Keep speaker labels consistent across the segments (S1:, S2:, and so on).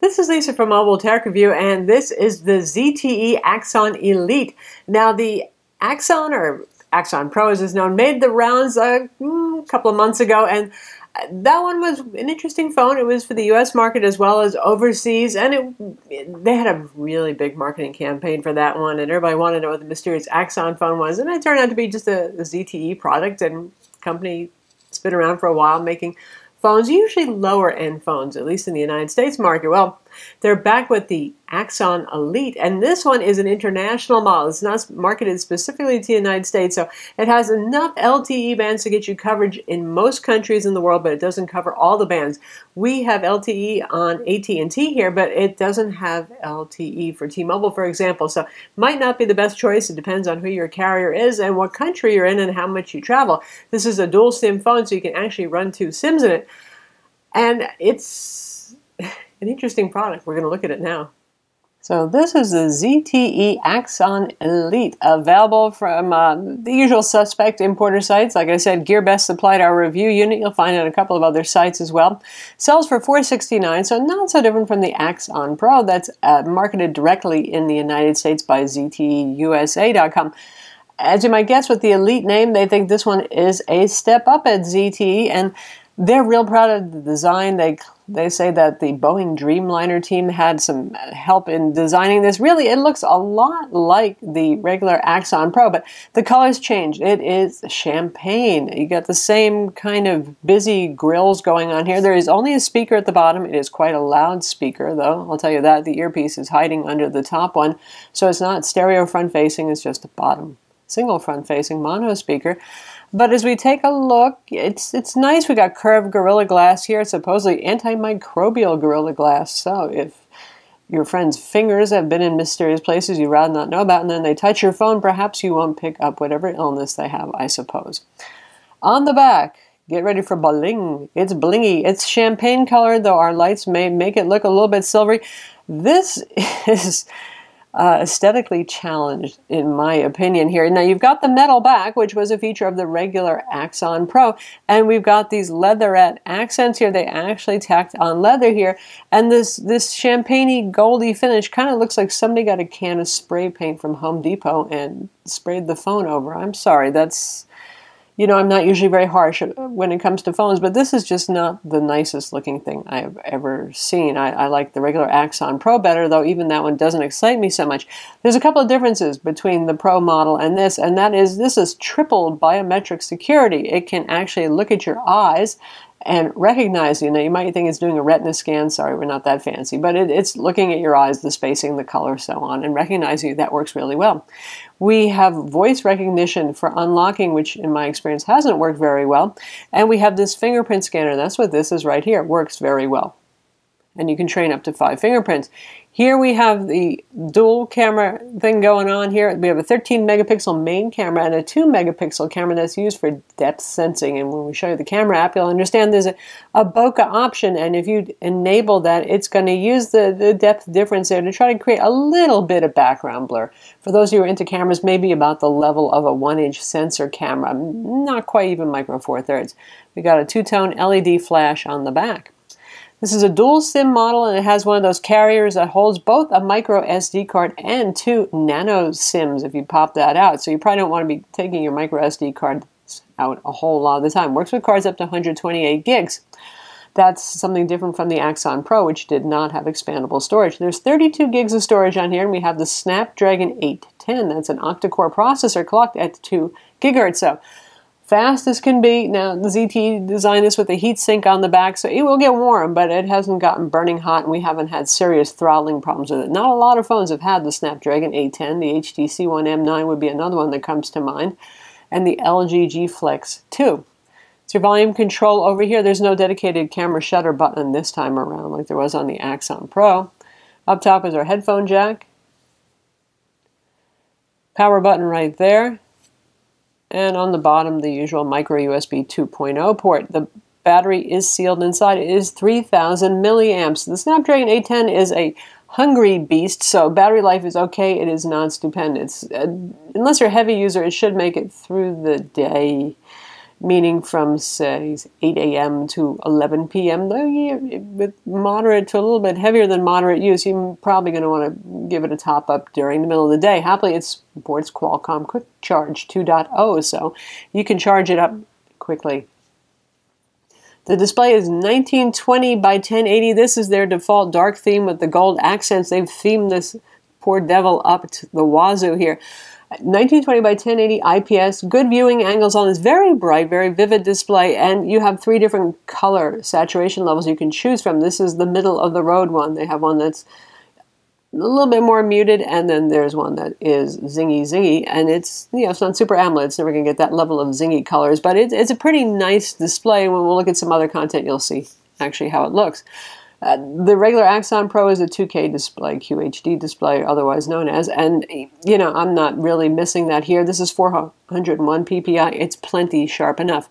S1: This is Lisa from Mobile Tech Review, and this is the ZTE Axon Elite. Now, the Axon, or Axon Pro as it's known, made the rounds a couple of months ago, and that one was an interesting phone. It was for the US market as well as overseas, and they had a really big marketing campaign for that one, and everybody wanted to know what the mysterious Axon phone was, and it turned out to be just a ZTE product, and company it's been around for a while making phones, usually lower-end phones, at least in the United States market. Well, they're back with the Axon Elite, and this one is an international model. It's not marketed specifically to the United States, so it has enough LTE bands to get you coverage in most countries in the world, but it doesn't cover all the bands. We have LTE on AT&T here, but it doesn't have LTE for T-Mobile, for example, so might not be the best choice. It depends on who your carrier is and what country you're in and how much you travel. This is a dual SIM phone, so you can actually run 2 SIMs in it, and it's an interesting product. We're going to look at it now. So this is the ZTE Axon Elite, available from the usual suspect importer sites. Like I said, GearBest supplied our review unit. You'll find it on a couple of other sites as well. Sells for $469, so not so different from the Axon Pro that's marketed directly in the United States by ZTEUSA.com. As you might guess with the Elite name, they think this one is a step up at ZTE, and they're real proud of the design. They say that the Boeing Dreamliner team had some help in designing this. Really, it looks a lot like the regular Axon Pro, but the colors changed. It is champagne. You got the same kind of busy grills going on here. There is only a speaker at the bottom. It is quite a loud speaker, though. I'll tell you that. The earpiece is hiding under the top one, so it's not stereo front-facing. It's just a bottom single front-facing mono speaker. But as we take a look, it's nice. We got curved Gorilla Glass here. It's supposedly antimicrobial Gorilla Glass. So if your friend's fingers have been in mysterious places you'd rather not know about, and then they touch your phone, perhaps you won't pick up whatever illness they have, I suppose. On the back, get ready for bling. It's blingy. It's champagne colored, though our lights may make it look a little bit silvery. This is aesthetically challenged, in my opinion, here. Now, you've got the metal back, which was a feature of the regular Axon Pro, and we've got these leatherette accents here. They actually tacked on leather here, and this champagne-y, goldy finish kind of looks like somebody got a can of spray paint from Home Depot and sprayed the phone over. I'm sorry, that's... You know, I'm not usually very harsh when it comes to phones, but this is just not the nicest looking thing I've ever seen. I like the regular Axon Pro better, though even that one doesn't excite me so much. There's a couple of differences between the Pro model and that is this is triple biometric security. It can actually look at your eyes and recognize you. Now, you might think it's doing a retina scan. Sorry, we're not that fancy. But it's looking at your eyes, the spacing, the color, so on, and recognizing you. That works really well. We have voice recognition for unlocking, which in my experience hasn't worked very well. And we have this fingerprint scanner. That's what this is right here. It works very well. And you can train up to 5 fingerprints. Here we have the dual camera thing going on here. We have a 13 megapixel main camera and a 2 megapixel camera that's used for depth sensing. And when we show you the camera app, you'll understand there's a bokeh option. And if you enable that, it's going to use the depth difference there to try to create a little bit of background blur. For those who are into cameras, maybe about the level of a 1-inch sensor camera. Not quite even micro four thirds. We got a 2-tone LED flash on the back. This is a dual SIM model, and it has one of those carriers that holds both a microSD card and 2 nano SIMs if you pop that out. So you probably don't want to be taking your microSD card out a whole lot of the time. Works with cards up to 128 gigs. That's something different from the Axon Pro, which did not have expandable storage. There's 32 gigs of storage on here, and we have the Snapdragon 810. That's an octa-core processor clocked at 2 gigahertz. So fast as can be. Now, the ZTE designed this with a heat sink on the back, so it will get warm, but it hasn't gotten burning hot, and we haven't had serious throttling problems with it. Not a lot of phones have had the Snapdragon 810. The HTC One M9 would be another one that comes to mind, and the LG G Flex 2. It's your volume control over here. There's no dedicated camera shutter button this time around like there was on the Axon Pro. Up top is our headphone jack. Power button right there. And on the bottom, the usual micro USB 2.0 port. The battery is sealed inside. It is 3,000 milliamps. The Snapdragon 810 is a hungry beast, so battery life is okay. It is not stupendous. Unless you're a heavy user, it should make it through the day. meaning from, say, 8 a.m. to 11 p.m. With moderate to a little bit heavier than moderate use, you're probably going to want to give it a top up during the middle of the day. Happily, it supports Qualcomm QuickCharge 2.0, so you can charge it up quickly. The display is 1920 by 1080. This is their default dark theme with the gold accents. They've themed this poor devil up to the wazoo here. 1920 by 1080 IPS, good viewing angles on this very bright, very vivid display, and you have 3 different color saturation levels you can choose from. This is the middle of the road one. They have one that's a little bit more muted, and then there's one that is zingy, and it's, you know, it's not super AMOLED. It's never going to get that level of zingy colors, but it's a pretty nice display. When we'll look at some other content, you'll see actually how it looks. The regular Axon Pro is a 2K display, QHD display, otherwise known as, and, you know, I'm not really missing that here. This is 401 ppi. It's plenty sharp enough.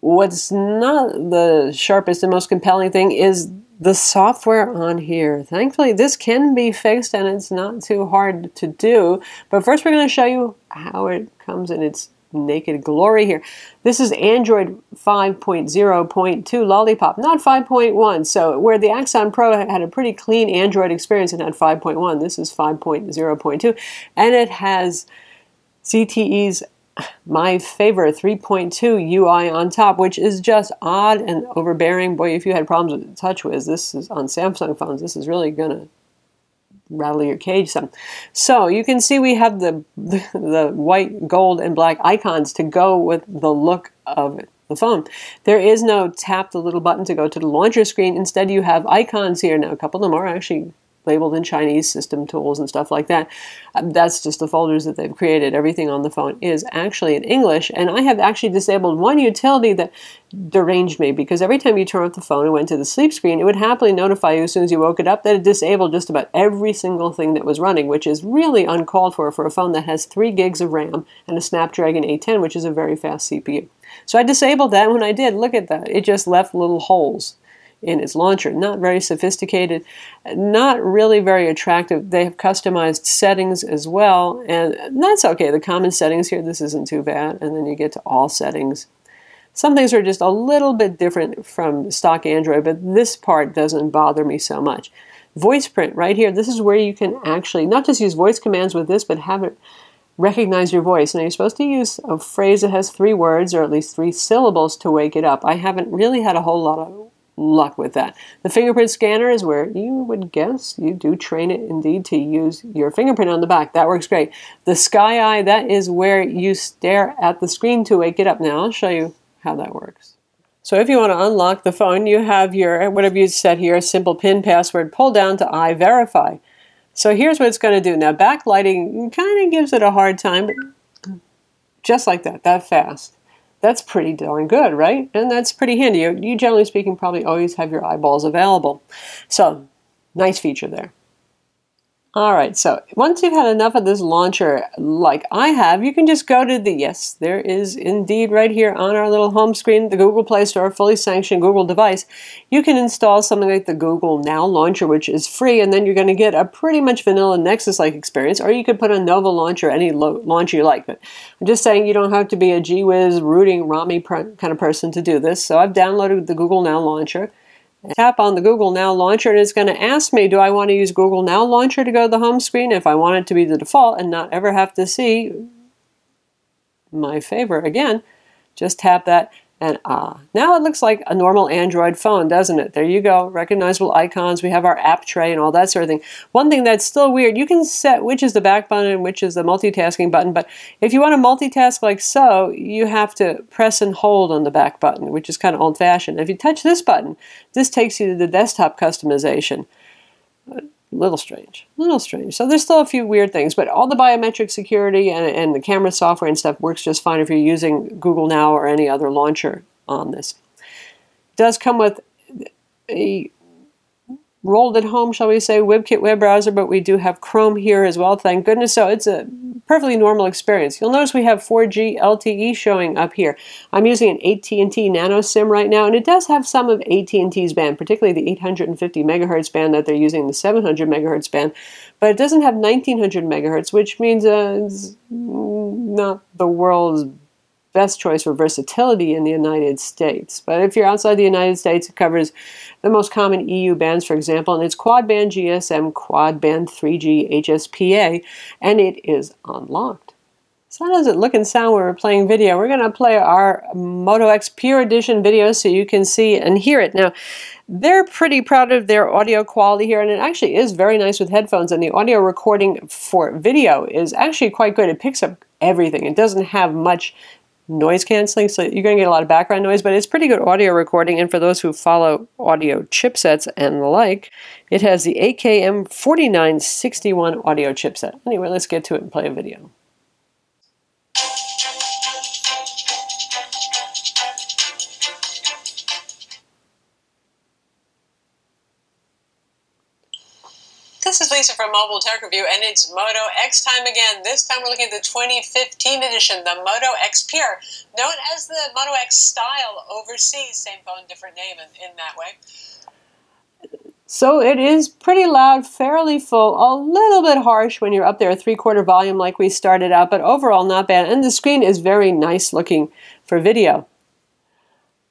S1: What's not the sharpest and most compelling thing is the software on here. Thankfully, this can be fixed, and it's not too hard to do. But first, we're going to show you how it comes in its naked glory here. This is Android 5.0.2 Lollipop, not 5.1. So where the Axon Pro had a pretty clean Android experience and had 5.1, this is 5.0.2, and it has ZTE's MiFavor 3.2 UI on top, which is just odd and overbearing. Boy, if you had problems with TouchWiz, this is on Samsung phones, this is really gonna rattle your cage some. So you can see we have the white, gold, and black icons to go with the look of the phone. There is no tap the little button to go to the launcher screen. Instead, you have icons here. Now, a couple of them are actually labeled in Chinese, system tools and stuff like that. That's just the folders that they've created. Everything on the phone is actually in English, and I have actually disabled one utility that deranged me, because every time you turn off the phone and went to the sleep screen, it would happily notify you as soon as you woke it up that it disabled just about every single thing that was running, which is really uncalled for a phone that has 3 gigs of RAM and a Snapdragon 810, which is a very fast CPU. So I disabled that, and when I did, look at that. It just left little holes in its launcher. Not very sophisticated, not really very attractive. They have customized settings as well, and that's okay. The common settings here, this isn't too bad, and then you get to all settings. Some things are just a little bit different from stock Android, but this part doesn't bother me so much. Voice print right here, this is where you can actually not just use voice commands with this, but have it recognize your voice. Now, you're supposed to use a phrase that has 3 words or at least 3 syllables to wake it up. I haven't really had a whole lot of luck with that. The fingerprint scanner is where you would guess you do train it indeed to use your fingerprint on the back. That works great. The Sky Eye, that is where you stare at the screen to wake it up. Now, I'll show you how that works. So if you want to unlock the phone, you have your, whatever you set here, a simple PIN password, pull down to I verify. So here's what it's going to do. Now, backlighting kind of gives it a hard time, but just like that, that fast. That's pretty darn good, right? And that's pretty handy. You generally speaking probably always have your eyeballs available. So, nice feature there. All right, so once you've had enough of this launcher, like I have, you can just go to the, yes, there is indeed right here on our little home screen, the Google Play Store, fully sanctioned Google device. You can install something like the Google Now launcher, which is free, and then you're going to get a pretty much vanilla Nexus-like experience, or you could put a Nova launcher, any launcher you like. But I'm just saying you don't have to be a gee-whiz, rooting, ROMmy kind of person to do this. So I've downloaded the Google Now launcher. Tap on the Google Now launcher, and it's going to ask me, do I want to use Google Now launcher to go to the home screen? If I want it to be the default and not ever have to see MiFavor again, just tap that, and now it looks like a normal Android phone, doesn't it? There you go, recognizable icons. We have our app tray and all that sort of thing. One thing that's still weird, you can set which is the back button and which is the multitasking button, but if you want to multitask like so, you have to press and hold on the back button, which is kind of old-fashioned. If you touch this button, this takes you to the desktop customization. Little strange, little strange. So there's still a few weird things, but all the biometric security and the camera software and stuff works just fine if you're using Google Now or any other launcher on this. It does come with a rolled at home, shall we say, WebKit web browser, but we do have Chrome here as well, thank goodness. So it's a perfectly normal experience. You'll notice we have 4G LTE showing up here. I'm using an AT&T nano SIM right now, and it does have some of AT&T's band, particularly the 850 megahertz band that they're using, the 700 megahertz band, but it doesn't have 1900 megahertz, which means it's not the world's best choice for versatility in the United States. But if you're outside the United States, it covers the most common EU bands, for example, and it's quad band GSM, quad band 3G HSPA, and it is unlocked. So how does it look and sound when we're playing video? We're going to play our Moto X Pure Edition video so you can see and hear it. Now, they're pretty proud of their audio quality here, and it actually is very nice with headphones, and the audio recording for video is actually quite good. It picks up everything. It doesn't have much noise canceling, so you're going to get a lot of background noise, but it's pretty good audio recording, and for those who follow audio chipsets and the like, it has the AKM4961 audio chipset. Anyway, let's get to it and play a video. This is Lisa from Mobile Tech Review, and it's Moto X time again. This time we're looking at the 2015 edition, the Moto X Pure, known as the Moto X Style overseas. Same phone, different name in that way. So it is pretty loud, fairly full, a little bit harsh when you're up there at 3/4 volume like we started out, but overall not bad. And the screen is very nice looking for video.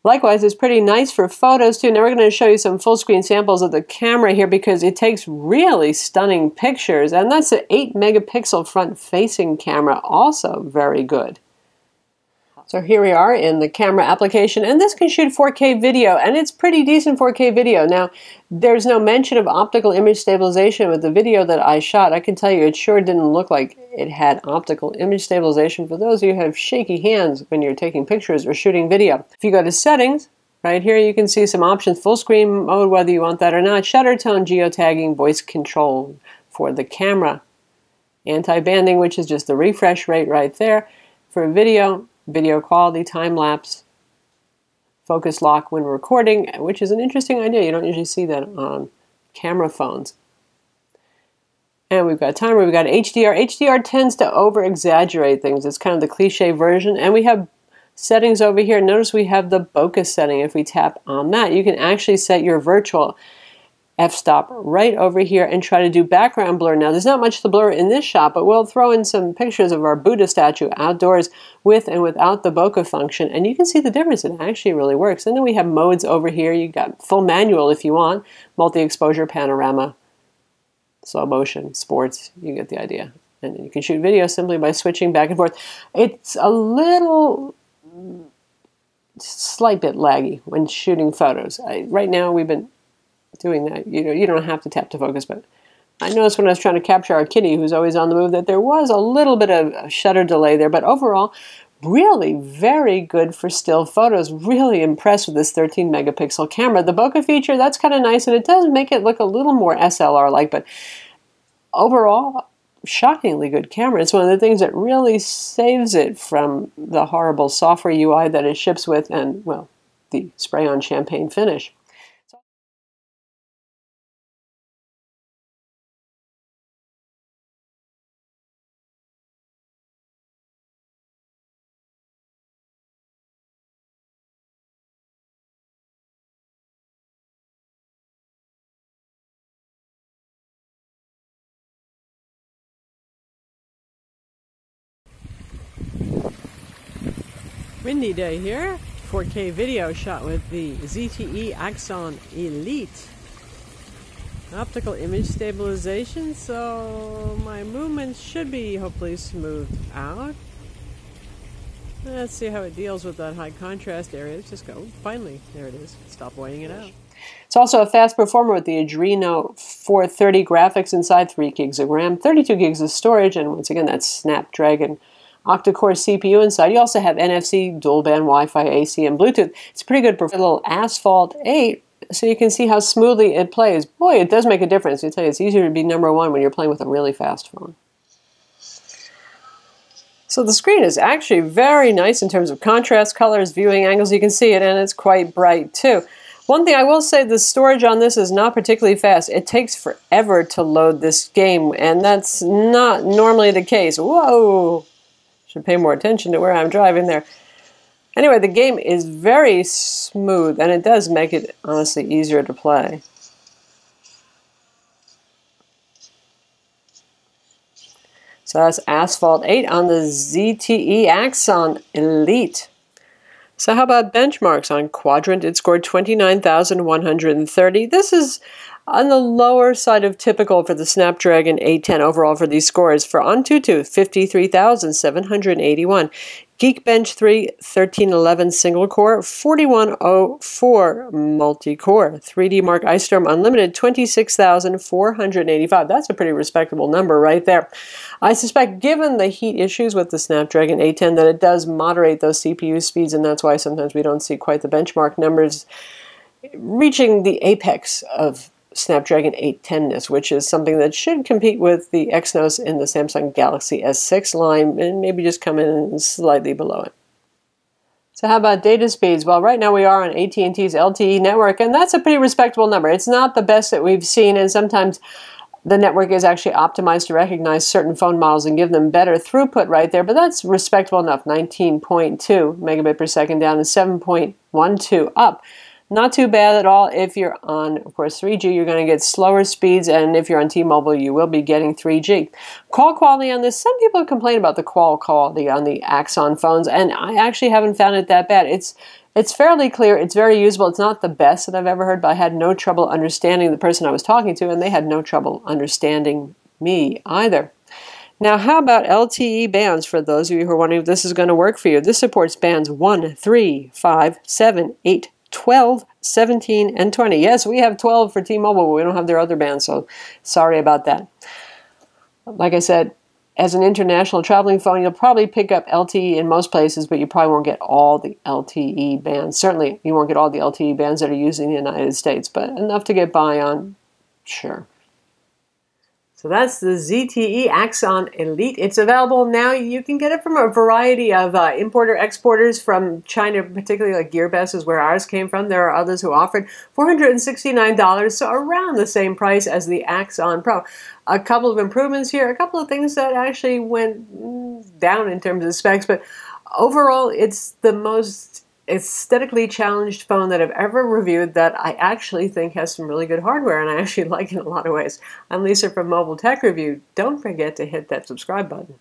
S1: Likewise, it's pretty nice for photos too. Now we're going to show you some full screen samples of the camera here because it takes really stunning pictures, and that's an 8 megapixel front facing camera, also very good. So here we are in the camera application, and this can shoot 4K video, and it's pretty decent 4K video. Now, there's no mention of optical image stabilization with the video that I shot. I can tell you it sure didn't look like it had optical image stabilization for those of you who have shaky hands when you're taking pictures or shooting video. If you go to settings, right here you can see some options, full screen mode, whether you want that or not, shutter tone, geotagging, voice control for the camera, anti-banding, which is just the refresh rate right there. For video quality, time-lapse, focus lock when recording, which is an interesting idea. You don't usually see that on camera phones. And we've got timer, we've got HDR. HDR tends to over-exaggerate things. It's kind of the cliche version. And we have settings over here. Notice we have the bokeh setting. If we tap on that, you can actually set your virtual f-stop right over here and try to do background blur. Now, there's not much to blur in this shot, but we'll throw in some pictures of our Buddha statue outdoors with and without the bokeh function, and you can see the difference. It actually really works. And then we have modes over here. You've got full manual if you want, multi-exposure, panorama, slow motion, sports, you get the idea. And you can shoot video simply by switching back and forth. It's a little, slight bit laggy when shooting photos. Right now we've been doing that. You don't have to tap to focus, but I noticed when I was trying to capture our kitty, who's always on the move, that there was a little bit of a shutter delay there, but overall, really very good for still photos. Really impressed with this 13 megapixel camera. The bokeh feature, that's kind of nice, and it does make it look a little more SLR-like, but overall, shockingly good camera. It's one of the things that really saves it from the horrible software UI that it ships with and, well, the spray-on champagne finish. Windy day here. 4K video shot with the ZTE Axon Elite. Optical image stabilization, so my movements should be hopefully smoothed out. Let's see how it deals with that high contrast area. Let's just go. Finally, there it is. Stop whiting it out. It's also a fast performer with the Adreno 430 graphics inside, 3 gigs of RAM, 32 gigs of storage, and once again, that's Snapdragon octa-core CPU inside. You also have NFC, dual band Wi-Fi, AC, and Bluetooth. It's pretty good for a little Asphalt 8, so you can see how smoothly it plays. Boy, it does make a difference. I tell you, it's easier to be #1 when you're playing with a really fast phone. So the screen is actually very nice in terms of contrast, colors, viewing angles. You can see it, and it's quite bright too. One thing I will say, the storage on this is not particularly fast. It takes forever to load this game, and that's not normally the case. Whoa! Should pay more attention to where I'm driving there. Anyway, the game is very smooth, and it does make it, honestly, easier to play. So that's Asphalt 8 on the ZTE Axon Elite. So how about benchmarks? On Quadrant, it scored 29,130. This is on the lower side of typical for the Snapdragon 810 overall for these scores. For Antutu, 53,781. Geekbench 3, 1311 single core, 4104 multi-core. 3D Mark Ice Storm Unlimited, 26,485. That's a pretty respectable number right there. I suspect, given the heat issues with the Snapdragon 810, that it does moderate those CPU speeds, and that's why sometimes we don't see quite the benchmark numbers reaching the apex of Snapdragon 810-ness, which is something that should compete with the Exynos in the Samsung Galaxy S6 line and maybe just come in slightly below it. So how about data speeds? Well, right now we are on AT&T's LTE network, and that's a pretty respectable number. It's not the best that we've seen, and sometimes the network is actually optimized to recognize certain phone models and give them better throughput right there, but that's respectable enough. 19.2 megabit per second down and 7.12 up. Not too bad at all. If you're on, of course, 3G, you're going to get slower speeds, and if you're on T-Mobile, you will be getting 3G. Call quality on this, some people complain about the call quality on the Axon phones, and I actually haven't found it that bad. It's fairly clear. It's very usable. It's not the best that I've ever heard, but I had no trouble understanding the person I was talking to, and they had no trouble understanding me either. Now, how about LTE bands for those of you who are wondering if this is going to work for you? This supports bands 1, 3, 5, 7, 8, 12, 17, and 20. Yes, we have 12 for T-Mobile, but we don't have their other bands, so sorry about that. Like I said, as an international traveling phone, you'll probably pick up LTE in most places, but you probably won't get all the LTE bands. Certainly, you won't get all the LTE bands that are used in the United States, but enough to get by on, sure. So that's the ZTE Axon Elite. It's available now. You can get it from a variety of importer-exporters from China, particularly like Gearbest is where ours came from. There are others who offered $469, so around the same price as the Axon Pro. A couple of improvements here, a couple of things that actually went down in terms of specs, but overall it's the most aesthetically challenged phone that I've ever reviewed that I actually think has some really good hardware, and I actually like it in a lot of ways. I'm Lisa from Mobile Tech Review. Don't forget to hit that subscribe button.